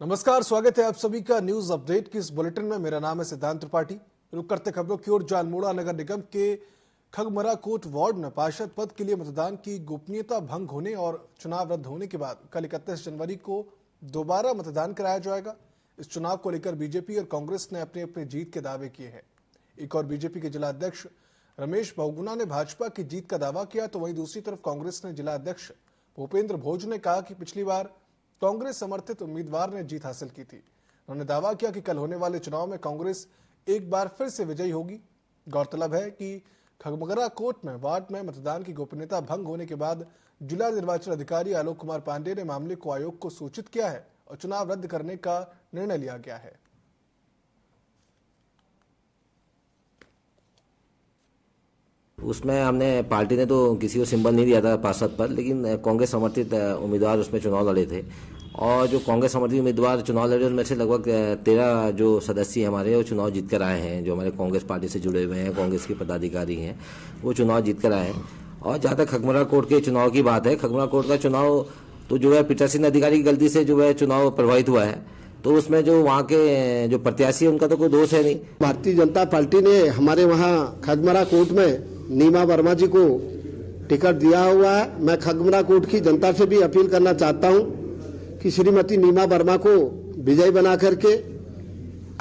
नमस्कार, स्वागत है आप सभी का न्यूज अपडेट की इस बुलेटिन में। मेरा नाम है सिद्धांत त्रिपाठी। रुक करते खबरों की ओर। जालमोड़ा नगर निगम के खगमरा कोट वार्ड में पार्षद पद के लिए मतदान की गोपनीयता भंग होने और चुनाव रद्द होने के बाद कल 31 जनवरी को दोबारा मतदान कराया जाएगा। इस चुनाव को लेकर बीजेपी और कांग्रेस ने अपने अपने जीत के दावे किए हैं। एक और बीजेपी के जिला अध्यक्ष रमेश बहुगुणा ने भाजपा की जीत का दावा किया, तो वहीं दूसरी तरफ कांग्रेस ने जिला अध्यक्ष भूपेंद्र भोज ने कहा कि पिछली बार कांग्रेस समर्थित उम्मीदवार ने जीत हासिल की थी। उन्होंने दावा किया कि कल होने वाले चुनाव में कांग्रेस एक बार फिर से विजयी होगी। गौरतलब है कि खगमगरा कोट में वार्ड में मतदान की गोपनीयता भंग होने के बाद जिला निर्वाचन अधिकारी आलोक कुमार पांडे ने मामले को आयोग को सूचित किया है और चुनाव रद्द करने का निर्णय लिया गया है। उसमें हमने पार्टी ने तो किसी को सिंबल नहीं दिया था पार्षद पर, लेकिन कांग्रेस समर्थित उम्मीदवार उसमें चुनाव लड़े थे और जो कांग्रेस समर्थित उम्मीदवार चुनाव लड़े उनमें से लगभग 13 जो सदस्य हमारे वो चुनाव जीत कर आए हैं। जो हमारे कांग्रेस पार्टी से जुड़े हुए हैं, कांग्रेस के पदाधिकारी हैं, वो चुनाव जीत कर आए हैं। और जहाँ तक खगमरा कोर्ट के चुनाव की बात है, खगमरा कोर्ट का चुनाव तो जो है पीठासीन अधिकारी की गलती से जो है चुनाव प्रभावित हुआ है, तो उसमें जो वहाँ के जो प्रत्याशी है उनका तो कोई दोष है नहीं। भारतीय जनता पार्टी ने हमारे वहाँ खगमरा कोर्ट में नीमा वर्मा जी को टिकट दिया हुआ है। मैं खगमरा कोर्ट की जनता से भी अपील करना चाहता हूं कि श्रीमती नीमा वर्मा को विजयी बना करके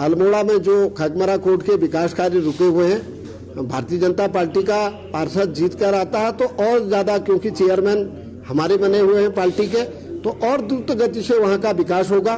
अल्मोड़ा में जो खगमरा कोर्ट के विकास कार्य रुके हुए हैं, भारतीय जनता पार्टी का पार्षद जीत कर आता है तो और ज्यादा, क्योंकि चेयरमैन हमारे बने हुए हैं पार्टी के, तो और द्रुत गति से वहां का विकास होगा।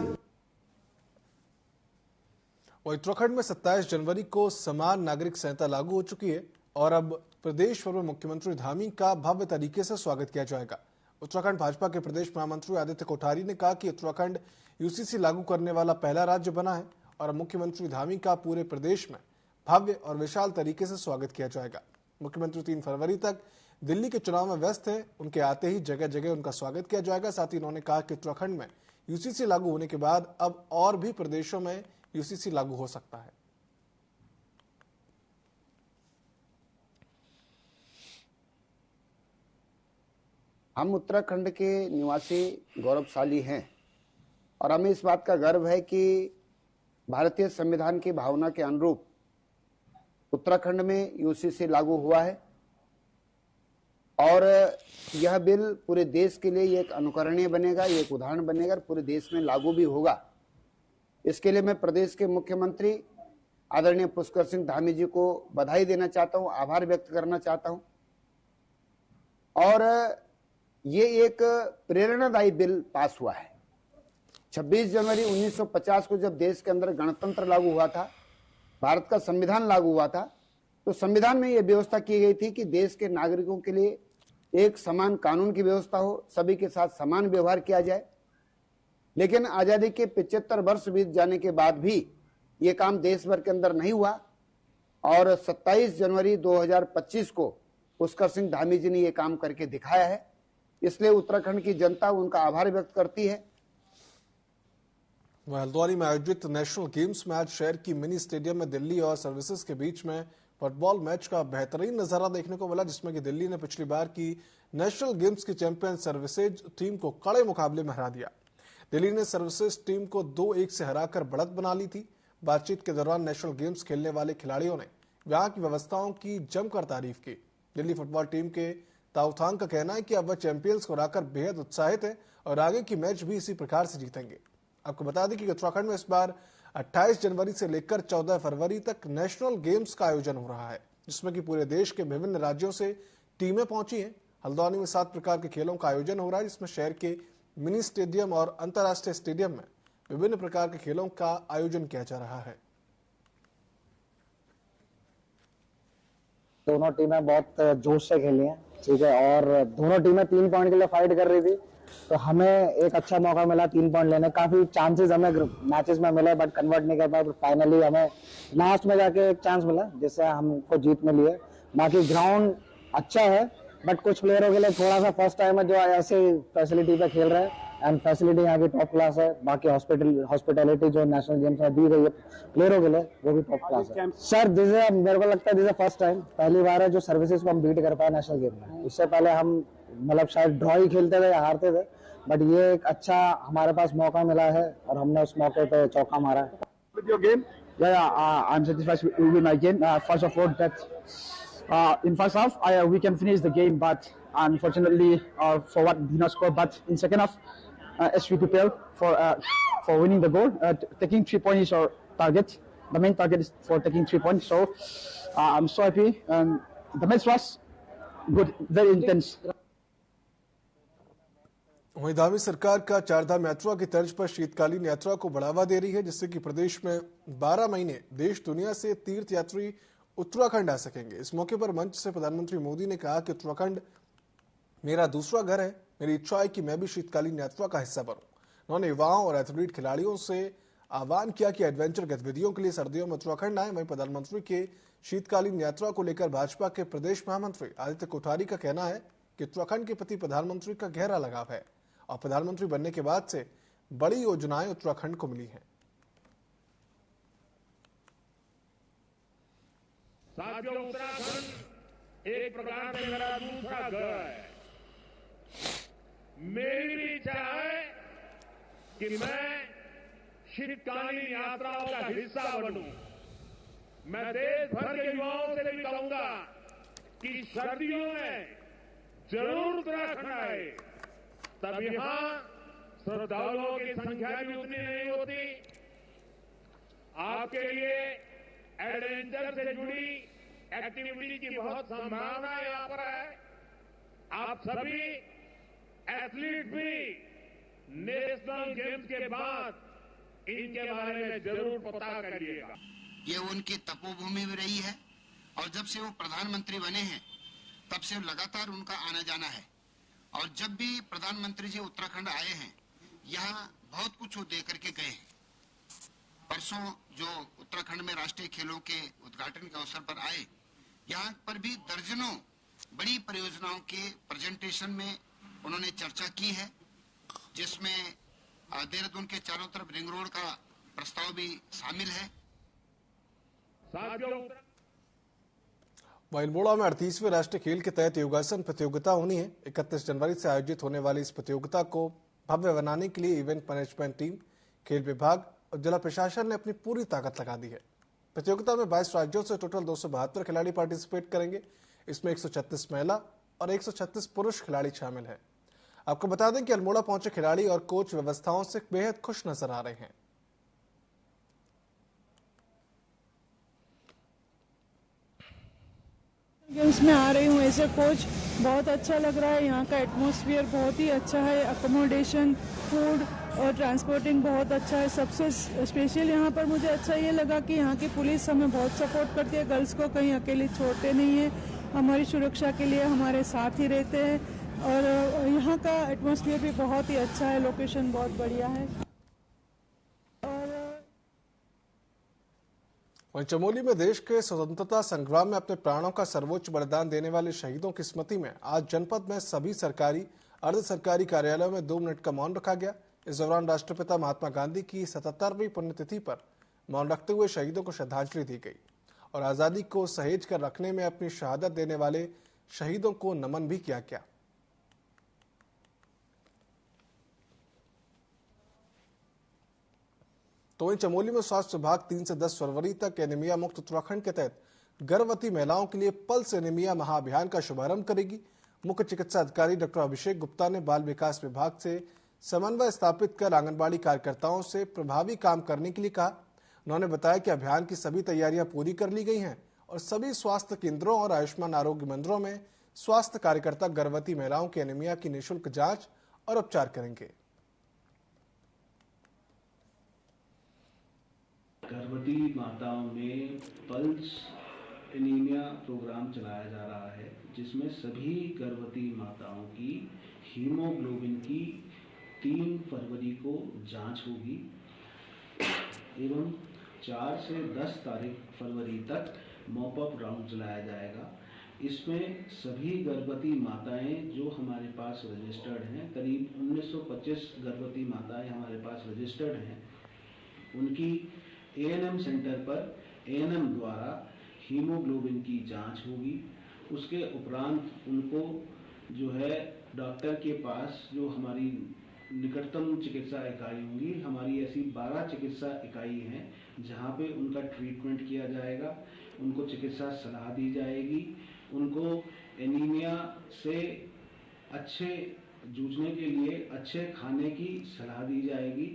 उत्तराखंड में 27 जनवरी को समान नागरिक संहिता लागू हो चुकी है और अब प्रदेश भर में मुख्यमंत्री धामी का भव्य तरीके से स्वागत किया जाएगा। उत्तराखंड भाजपा के प्रदेश महामंत्री आदित्य कोठारी ने कहा कि उत्तराखंड यूसीसी लागू करने वाला पहला राज्य बना है और अब मुख्यमंत्री धामी का पूरे प्रदेश में भव्य और विशाल तरीके से स्वागत किया जाएगा। मुख्यमंत्री 3 फरवरी तक दिल्ली के चुनाव में व्यस्त है, उनके आते ही जगह जगह उनका स्वागत किया जाएगा। साथ ही उन्होंने कहा कि उत्तराखंड में यूसीसी लागू होने के बाद अब और भी प्रदेशों में यूसीसी लागू हो सकता है। हम उत्तराखंड के निवासी गौरवशाली हैं और हमें इस बात का गर्व है कि भारतीय संविधान की भावना के अनुरूप उत्तराखंड में यूसीसी लागू हुआ है और यह बिल पूरे देश के लिए एक अनुकरणीय बनेगा, एक उदाहरण बनेगा और पूरे देश में लागू भी होगा। इसके लिए मैं प्रदेश के मुख्यमंत्री आदरणीय पुष्कर सिंह धामी जी को बधाई देना चाहता हूं, आभार व्यक्त करना चाहता हूं। और ये एक प्रेरणादायी बिल पास हुआ है। 26 जनवरी 1950 को जब देश के अंदर गणतंत्र लागू हुआ था, भारत का संविधान लागू हुआ था, तो संविधान में यह व्यवस्था की गई थी कि देश के नागरिकों के लिए एक समान कानून की व्यवस्था हो, सभी के साथ समान व्यवहार किया जाए। लेकिन आजादी के 75 वर्ष बीत जाने के बाद भी ये काम देश भर के अंदर नहीं हुआ और 27 जनवरी 2025 को पुष्कर सिंह धामी जी ने ये काम करके दिखाया है। इसलिए उत्तराखंड की जनता उनका आभार व्यक्त करती है। हल्द्वानी में आयोजित नेशनल गेम्स में आज शहर की मिनी स्टेडियम में दिल्ली और सर्विसेज के बीच में फुटबॉल मैच का बेहतरीन नजारा देखने को मिला, जिसमें कि दिल्ली ने पिछली बार की नेशनल गेम्स की चैंपियन सर्विसेज टीम को कड़े मुकाबले में हरा दिया। दिल्ली ने सर्विसेज टीम को 2-1 से हराकर बढ़त बना ली थी। बातचीत के दौरान नेशनल गेम्स खेलने वाले खिलाड़ियों ने वहां की व्यवस्थाओं की जमकर तारीफ की। दिल्ली फुटबॉल टीम के ताउथांग का कहना है कि अब वह चैंपियंस को हराकर बेहद उत्साहित है और आगे की मैच भी इसी प्रकार से जीतेंगे। आपको बता दें कि उत्तराखंड में इस बार 28 जनवरी से लेकर 14 फरवरी तक नेशनल गेम्स का आयोजन हो रहा है, जिसमें कि पूरे देश के विभिन्न राज्यों से टीमें पहुंची हैं। हल्द्वानी में 7 प्रकार के खेलों का आयोजन हो रहा है, जिसमें शहर के मिनी स्टेडियम और अंतर्राष्ट्रीय स्टेडियम में विभिन्न प्रकार के खेलों का आयोजन किया जा रहा है। दोनों टीमें बहुत जोश से खेली हैं, ठीक है, और दोनों टीमें 3 पॉइंट के लिए फाइट कर रही थी, तो हमें एक अच्छा मौका मिला 3 पॉइंट लेने। काफी चांसेस हमें मैचेस में मिले बट कन्वर्ट नहीं कर पाए, बट फाइनली हमें लास्ट में जाके एक चांस मिला जिससे हमको जीत मिली है। बाकी ग्राउंड अच्छा है बट कुछ प्लेयरों के लिए थोड़ा सा फर्स्ट टाइम है जो ऐसे फैसिलिटी पे खेल रहे हैं, एंड फैसिलिटी यहाँ की टॉप क्लास है। बाकी हॉस्पिटलिटी जो नेशनल गेम्स में दी गई है प्लेयरों के लिए वो भी टॉप क्लास है। सर मेरे को लगता है दिस इज फर्स्ट टाइम, पहली बार है जो सर्विसेज को हम बीट कर पाए नेशनल गेम में। उससे पहले हम मतलब शायद ड्रॉ ही खेलते थे या हारते थे, बट ये एक अच्छा हमारे पास मौका मिला है और हमने उस मौके पे चौका मारा है. With your game? I'm satisfied with my game. First of all, that in first half we can finish the game, but unfortunately, forward did not score. But in second half, as we prepare for winning the goal, taking 3 points is our target. The main target is for taking 3 points. So I'm so happy, and the match was good, very intense. वहीं दावी सरकार का चारधाम यात्रा की तर्ज पर शीतकालीन यात्रा को बढ़ावा दे रही है, जिससे कि प्रदेश में 12 महीने देश दुनिया से तीर्थ यात्री उत्तराखंड आ सकेंगे। इस मौके पर मंच से प्रधानमंत्री मोदी ने कहा कि उत्तराखंड मेरा दूसरा घर है, मेरी इच्छा है कि मैं भी शीतकालीन यात्रा का हिस्सा बनूं। उन्होंने युवाओं और एथलीट खिलाड़ियों से आह्वान किया कि एडवेंचर गतिविधियों के लिए सर्दियों में उत्तराखंड आए। वहीं प्रधानमंत्री के शीतकालीन यात्रा को लेकर भाजपा के प्रदेश महामंत्री आदित्य कोठारी का कहना है कि उत्तराखंड के प्रति प्रधानमंत्री का गहरा लगाव है और प्रधानमंत्री बनने के बाद से बड़ी योजनाएं उत्तराखंड को मिली हैं। साथियों, उत्तराखंड एक प्रकार से मेरा दूसरा घर है। मेरी भी इच्छा है कि मैं शीतकालीन यात्राओं का हिस्सा बनूं। मैं देश भर के युवाओं से भी कहूंगा कि सर्दियों में जरूर उत्तराखंड आए, तब यहां श्रद्धालुओं की संख्या भी उतनी नहीं होती। आपके लिए एडवेंचर से जुड़ी एक्टिविटी की बहुत संभावना यहां पर है। आप सभी एथलीट भी नेशनल गेम्स के बाद इनके बारे में जरूर पता करिएगा। ये उनकी तपोभूमि भी रही है और जब से वो प्रधानमंत्री बने हैं तब से लगातार उनका आना जाना है। और जब भी प्रधानमंत्री जी उत्तराखंड आए हैं, यहाँ बहुत कुछ वो दे करके गए हैं। परसों जो उत्तराखंड में राष्ट्रीय खेलों के उद्घाटन के अवसर पर आए, यहाँ पर भी दर्जनों बड़ी परियोजनाओं के प्रेजेंटेशन में उन्होंने चर्चा की है, जिसमें देहरादून के चारों तरफ रिंग रोड का प्रस्ताव भी शामिल है। अल्मोड़ा में 38वें राष्ट्रीय खेल के तहत योगासन प्रतियोगिता होनी है। 31 जनवरी से आयोजित होने वाली इस प्रतियोगिता को भव्य बनाने के लिए इवेंट मैनेजमेंट टीम, खेल विभाग और जिला प्रशासन ने अपनी पूरी ताकत लगा दी है। प्रतियोगिता में 22 राज्यों से टोटल 272 खिलाड़ी पार्टिसिपेट करेंगे। इसमें 136 महिला और 136 पुरुष खिलाड़ी शामिल हैं। आपको बता दें कि अल्मोड़ा पहुंचे खिलाड़ी और कोच व्यवस्थाओं से बेहद खुश नजर आ रहे हैं। गेम्स में आ रही हूँ ऐसे कोच, बहुत अच्छा लग रहा है। यहाँ का एटमॉस्फेयर बहुत ही अच्छा है। अकोमोडेशन, फूड और ट्रांसपोर्टिंग बहुत अच्छा है। सबसे स्पेशल यहाँ पर मुझे अच्छा ये लगा कि यहाँ की पुलिस हमें बहुत सपोर्ट करती है। गर्ल्स को कहीं अकेले छोड़ते नहीं है, हमारी सुरक्षा के लिए हमारे साथ ही रहते हैं। और यहाँ का एटमॉस्फेयर भी बहुत ही अच्छा है, लोकेशन बहुत बढ़िया है। वहीं चमोली में देश के स्वतंत्रता संग्राम में अपने प्राणों का सर्वोच्च बलिदान देने वाले शहीदों की स्मृति में आज जनपद में सभी सरकारी अर्ध सरकारी कार्यालयों में 2 मिनट का मौन रखा गया। इस दौरान राष्ट्रपिता महात्मा गांधी की 77वीं पुण्यतिथि पर मौन रखते हुए शहीदों को श्रद्धांजलि दी गई और आजादी को सहेज कर रखने में अपनी शहादत देने वाले शहीदों को नमन भी किया गया। तो वहीं चमोली में स्वास्थ्य विभाग 3 से 10 फरवरी तक एनीमिया मुक्त उत्तराखंड के तहत गर्भवती महिलाओं के लिए पल्स एनीमिया महाअभियान का शुभारंभ करेगी। मुख्य चिकित्सा अधिकारी डॉक्टर अभिषेक गुप्ता ने बाल विकास विभाग से समन्वय स्थापित कर आंगनबाड़ी कार्यकर्ताओं से प्रभावी काम करने के लिए कहा। उन्होंने बताया कि अभियान की सभी तैयारियां पूरी कर ली गई हैं और सभी स्वास्थ्य केंद्रों और आयुष्मान आरोग्य मंदिरों में स्वास्थ्य कार्यकर्ता गर्भवती महिलाओं की एनीमिया की निःशुल्क जांच और उपचार करेंगे। गर्भवती माताओं में पल्स एनीमिया प्रोग्राम चलाया जा रहा है, जिसमें सभी गर्भवती माताओं की हीमोग्लोबिन की 3 फरवरी को जांच होगी एवं 4 से 10 फरवरी तक मॉपअप राउंड चलाया जाएगा। इसमें सभी गर्भवती माताएं जो हमारे पास रजिस्टर्ड हैं, करीब 1925 गर्भवती माताएं हमारे पास रजिस्टर्ड हैं, उनकी एएनएम सेंटर पर एएनएम द्वारा हीमोग्लोबिन की जांच होगी। उसके उपरांत उनको जो है डॉक्टर के पास, जो हमारी निकटतम चिकित्सा इकाई होंगी। हमारी ऐसी 12 चिकित्सा इकाई हैं जहां पे उनका ट्रीटमेंट किया जाएगा, उनको चिकित्सा सलाह दी जाएगी, उनको एनीमिया से अच्छे जूझने के लिए अच्छे खाने की सलाह दी जाएगी।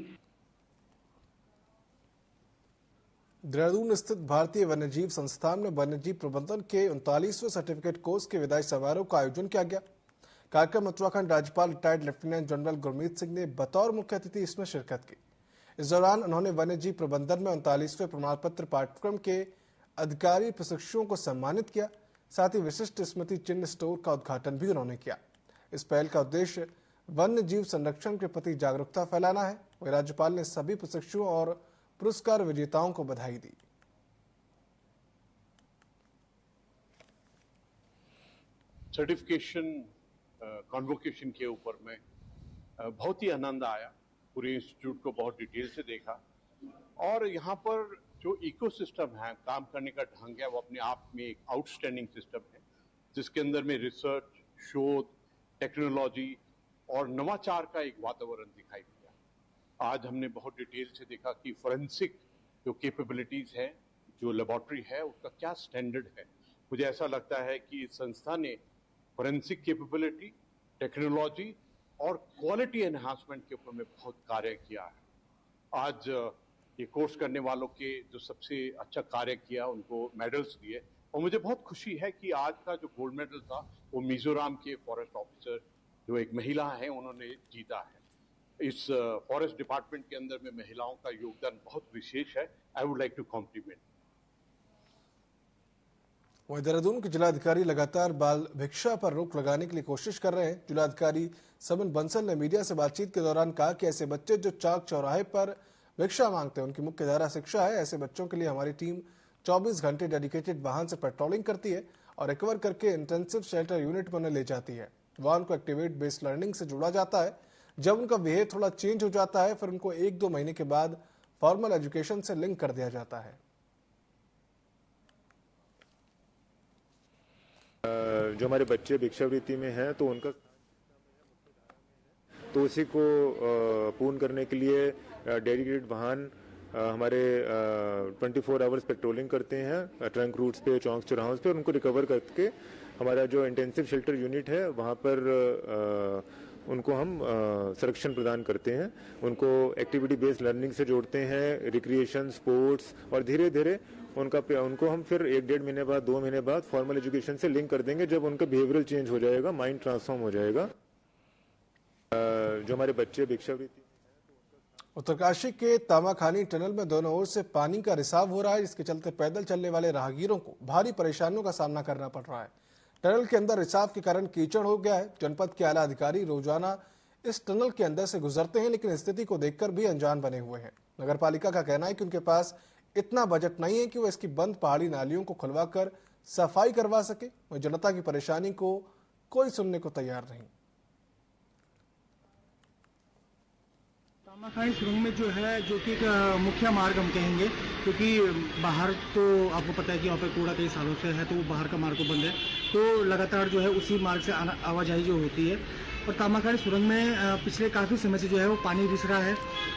देहरादून स्थित भारतीय वन्यजीव संस्थान में वन्यजीव प्रबंधन के 39वें सर्टिफिकेट कोर्स के विदाई समारोह का आयोजन किया गया। कार्यक्रम उत्तराखंड राज्यपाल retired lieutenant general Gurmeet Singh ने बतौर मुख्य अतिथि इसमें शिरकत की। इस दौरान उन्होंने वन्यजीव प्रबंधन में 39वें प्रमाण पत्र पाठ्यक्रम के अधिकारी प्रशिक्षुओं को सम्मानित किया। साथ ही विशिष्ट स्मृति चिन्ह स्टोर का उद्घाटन भी उन्होंने किया। इस पहल का उद्देश्य वन्य जीव संरक्षण के प्रति जागरूकता फैलाना है। वहीं राज्यपाल ने सभी प्रशिक्षुओं और पुरस्कार विजेताओं को बधाई दी। सर्टिफिकेशन कॉन्वोकेशन के ऊपर में बहुत ही आनंद आया। पूरे इंस्टीट्यूट को बहुत डिटेल से देखा और यहाँ पर जो इकोसिस्टम है, काम करने का ढंग है, वो अपने आप में एक आउटस्टैंडिंग सिस्टम है जिसके अंदर में रिसर्च, शोध, टेक्नोलॉजी और नवाचार का एक वातावरण दिखाई दिया। आज हमने बहुत डिटेल से देखा कि फोरेंसिक जो कैपेबिलिटीज है, जो लेबोरेटरी है, उसका क्या स्टैंडर्ड है। मुझे ऐसा लगता है कि इस संस्था ने फोरेंसिक कैपेबिलिटी, टेक्नोलॉजी और क्वालिटी एनहांसमेंट के ऊपर में बहुत कार्य किया है। आज ये कोर्स करने वालों के जो सबसे अच्छा कार्य किया उनको मेडल्स दिए और मुझे बहुत खुशी है कि आज का जो गोल्ड मेडल था वो मिजोरम के फॉरेस्ट ऑफिसर जो एक महिला है उन्होंने जीता है। इस फॉरेस्ट डिपार्टमेंट के अंदर में महिलाओं का योगदान बहुत विशेष है। I would like to compliment. वहीं देहरादून के जिलाधिकारी लगातार बाल भिक्षा पर रोक लगाने के लिए कोशिश कर रहे हैं। जिलाधिकारी समन बंसल ने मीडिया से बातचीत के दौरान कहा कि ऐसे बच्चे जो चौक चौराहे पर भिक्षा मांगते हैं उनकी मुख्य धारा शिक्षा है। ऐसे बच्चों के लिए हमारी टीम 24 घंटे डेडिकेटेड वाहन से पेट्रोलिंग करती है और रिकवर करके इंटेंसिव शेल्टर यूनिट में उन्हें ले जाती है। वाहन को एक्टिवेट बेस्ड लर्निंग से जोड़ा जाता है। जब उनका बिहेव थोड़ा चेंज हो जाता है फिर उनको 1-2 महीने के बाद फॉर्मल एजुकेशन से लिंक कर दिया जाता है। जो हमारे बच्चे भिक्षावृत्ति में हैं तो उनका तो उसी को पूर्ण करने के लिए डेडिकेटेड वाहन हमारे 24 आवर्स पेट्रोलिंग करते हैं ट्रंक रूट्स पे, चौक चौराहों पे, और उनको रिकवर करके हमारा जो इंटेंसिव शेल्टर यूनिट है वहाँ पर उनको हम संरक्षण प्रदान करते हैं। उनको एक्टिविटी बेस्ड लर्निंग से जोड़ते हैं, रिक्रिएशन, स्पोर्ट्स, और धीरे धीरे उनको हम फिर 1-1.5 महीने बाद, 2 महीने बाद फॉर्मल एजुकेशन से लिंक कर देंगे। जब उनका बिहेवियरल चेंज हो जाएगा, माइंड ट्रांसफॉर्म हो जाएगा। जो हमारे बच्चे भिक्षावृत्ति उत्तरकाशी के तामाखानी टनल में दोनों ओर से पानी का रिसाव हो रहा है, जिसके चलते पैदल चलने वाले राहगीरों को भारी परेशानियों का सामना करना पड़ रहा है। टनल के अंदर रिसाव के कारण कीचड़ हो गया है। जनपद के आला अधिकारी रोजाना इस टनल के अंदर से गुजरते हैं, लेकिन स्थिति को देखकर भी अनजान बने हुए हैं। नगर पालिका का कहना है कि उनके पास इतना बजट नहीं है कि वो इसकी बंद पहाड़ी नालियों को खुलवाकर सफाई करवा सके। वहीं जनता की परेशानी को कोई सुनने को तैयार नहीं। तामाखानी सुरंग में जो है, जो कि एक मुख्य मार्ग हम कहेंगे, क्योंकि बाहर तो आपको पता है कि वहाँ पर कूड़ा कई सालों से है, तो वो बाहर का मार्ग बंद है, तो लगातार जो है उसी मार्ग से आवाजाही जो होती है। और तामाखानी सुरंग में पिछले काफ़ी समय से जो है वो पानी रिस रहा है,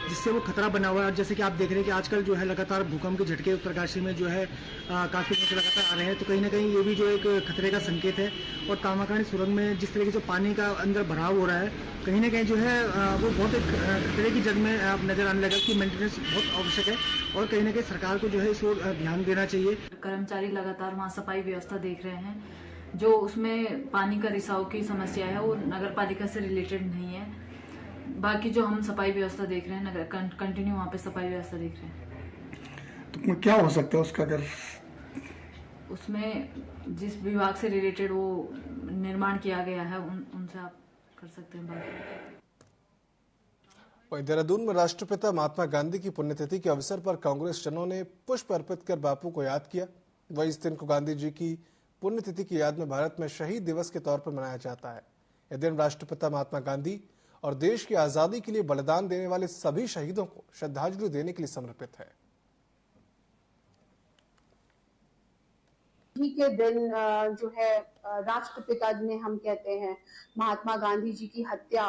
जिससे वो खतरा बना हुआ है। जैसे कि आप देख रहे हैं कि आजकल जो है लगातार भूकंप के झटके उत्तरकाशी में जो है काफ़ी दिन से लगातार आ रहे हैं, तो कहीं ना कहीं ये भी जो एक खतरे का संकेत है। और तामाखानी सुरंग में जिस तरीके से पानी का अंदर भराव हो रहा है, कहीं ना कहीं जो है वो बहुत एक खतरे की जग में आप नजर आने लगा कि मेंटेनेंस बहुत आवश्यक है और कहीं ना कहीं सरकार को जो है इस ओर ध्यान देना चाहिए। कर्मचारी लगातार वहाँ सफाई व्यवस्था देख रहे हैं। जो उसमें पानी का रिसाव की समस्या है वो नगर पालिका से रिलेटेड नहीं है। बाकी जो हम सफाई व्यवस्था देख रहे हैं, नगर कंटिन्यू वहाँ पे सफाई व्यवस्था देख रहे हैं। तो क्या हो सकता है उसका, अगर उसमें जिस विभाग से रिलेटेड वो निर्माण किया गया है उनसे आप कर सकते हैं बात। वहीं देहरादून में राष्ट्रपिता महात्मा गांधी की पुण्यतिथि के अवसर पर कांग्रेस जनों ने पुष्प अर्पित कर बापू को याद किया। वहीं इस दिन को गांधी जी की पुण्यतिथि की याद में भारत में शहीद दिवस के तौर पर मनाया जाता है। यह दिन राष्ट्रपिता महात्मा गांधी और देश की आजादी के लिए बलिदान देने वाले सभी शहीदों को श्रद्धांजलि देने के लिए समर्पित है। के दिन जो है राष्ट्रपिता जिन्हें हम कहते हैं, महात्मा गांधी जी की हत्या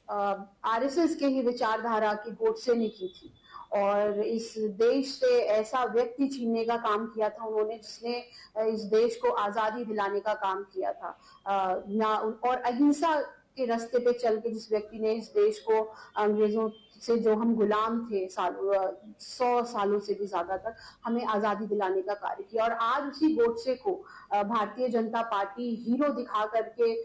आरएसएस के ही विचारधारा की गोडसे ने की थी और इस देश से ऐसा व्यक्ति छीनने का काम किया था उन्होंने जिसने इस देश को आजादी दिलाने का काम किया था और अहिंसा के रास्ते पे चल के जिस व्यक्ति ने इस देश को अंग्रेजों से जो हम गुलाम थे 100 सालों से भी ज्यादा तक हमें आजादी दिलाने का कार्य किया और आज उसी गोडसे को भारतीय जनता पार्टी हीरो दिखा करके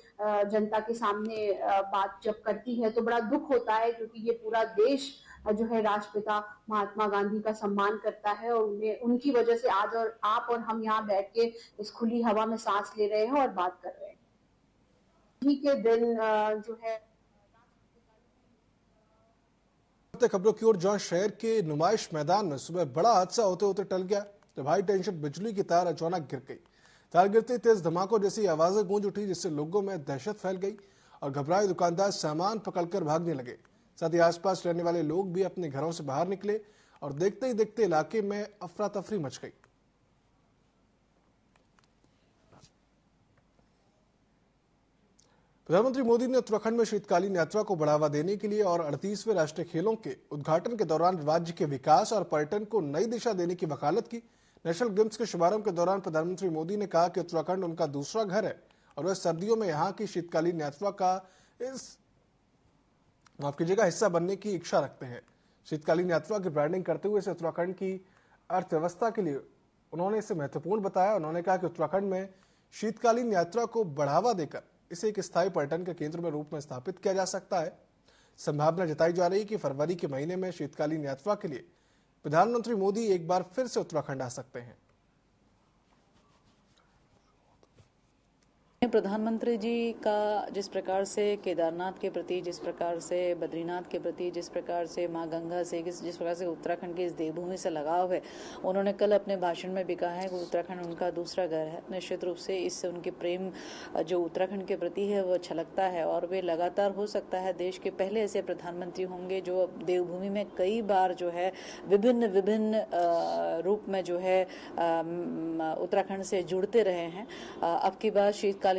जनता के सामने बात जब करती है तो बड़ा दुख होता है क्योंकि ये पूरा देश जो है राष्ट्रपिता महात्मा गांधी का सम्मान करता है और उन्हें उनकी वजह से आज और आप और हम यहाँ बैठ के इस खुली हवा में सांस ले रहे हैं और बात कर रहे हैं। के दिन जो है खबरों की ओर जहां शहर के नुमाइश मैदान में सुबह बड़ा हादसा होते होते टल गया जब हाई टेंशन बिजली की तार अचानक गिर गई। तार गिरते तेज धमाकों जैसी आवाजें गूंज उठी जिससे लोगों में दहशत फैल गई और घबराए दुकानदार सामान पकड़कर भागने लगे। साथ ही आसपास रहने वाले लोग भी अपने घरों से बाहर निकले और देखते ही देखते इलाके में अफरा तफरी मच गई। प्रधानमंत्री मोदी ने उत्तराखंड में शीतकालीन यात्रा को बढ़ावा देने के लिए और 38वें राष्ट्रीय खेलों के उद्घाटन के दौरान राज्य के विकास और पर्यटन को नई दिशा देने की वकालत की। नेशनल गेम्स के शुभारंभ के दौरान प्रधानमंत्री मोदी ने कहा कि उत्तराखंड उनका दूसरा घर है और वह सर्दियों में यहाँ की शीतकालीन यात्रा का हिस्सा बनने की इच्छा रखते हैं। शीतकालीन यात्रा की ब्रांडिंग करते हुए इसे उत्तराखंड की अर्थव्यवस्था के लिए उन्होंने इसे महत्वपूर्ण बताया। उन्होंने कहा कि उत्तराखंड में शीतकालीन यात्रा को बढ़ावा देकर इसे एक स्थायी पर्यटन के केंद्र में रूप में स्थापित किया जा सकता है। संभावना जताई जा रही है कि फरवरी के महीने में शीतकालीन यात्रा के लिए प्रधानमंत्री मोदी एक बार फिर से उत्तराखंड आ सकते हैं। प्रधानमंत्री जी का जिस प्रकार से केदारनाथ के प्रति, जिस प्रकार से बद्रीनाथ के प्रति, जिस प्रकार से माँ गंगा से, जिस प्रकार से उत्तराखंड की इस देवभूमि से लगाव है, उन्होंने कल अपने भाषण में भी कहा है कि उत्तराखंड उनका दूसरा घर है। निश्चित रूप से इससे उनके प्रेम जो उत्तराखंड के प्रति है वो छलकता है और वे लगातार हो सकता है देश के पहले ऐसे प्रधानमंत्री होंगे जो देवभूमि में कई बार जो है विभिन्न रूप में जो है उत्तराखंड से जुड़ते रहे हैं। अब की बार शीतकालीन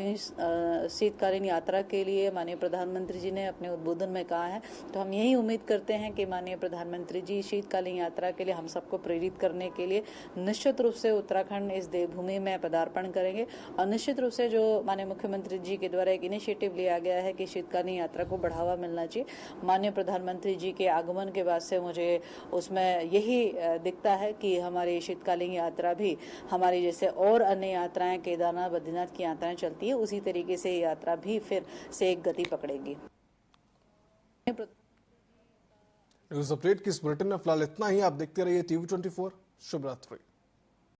यात्रा के लिए माननीय प्रधानमंत्री जी ने अपने उद्बोधन में कहा है, तो हम यही उम्मीद करते हैं कि माननीय प्रधानमंत्री जी शीतकालीन यात्रा के लिए हम सबको प्रेरित करने के लिए निश्चित रूप से उत्तराखंड इस देवभूमि में पदार्पण करेंगे। और निश्चित रूप से जो माननीय मुख्यमंत्री जी के द्वारा एक इनिशिएटिव लिया गया है कि शीतकालीन यात्रा को बढ़ावा मिलना चाहिए, माननीय प्रधानमंत्री जी के आगमन के बाद से मुझे उसमें यही दिखता है कि हमारी शीतकालीन यात्रा भी हमारी जैसे और अन्य यात्राएं केदारनाथ बद्रीनाथ की यात्राएं चलती है उसी तरीके से यात्रा भी फिर से एक गति पकड़ेगी। न्यूज अपडेट की इस बुलेटिन में फिलहाल इतना ही। आप देखते रहिए TV24। शुभ रात्रि।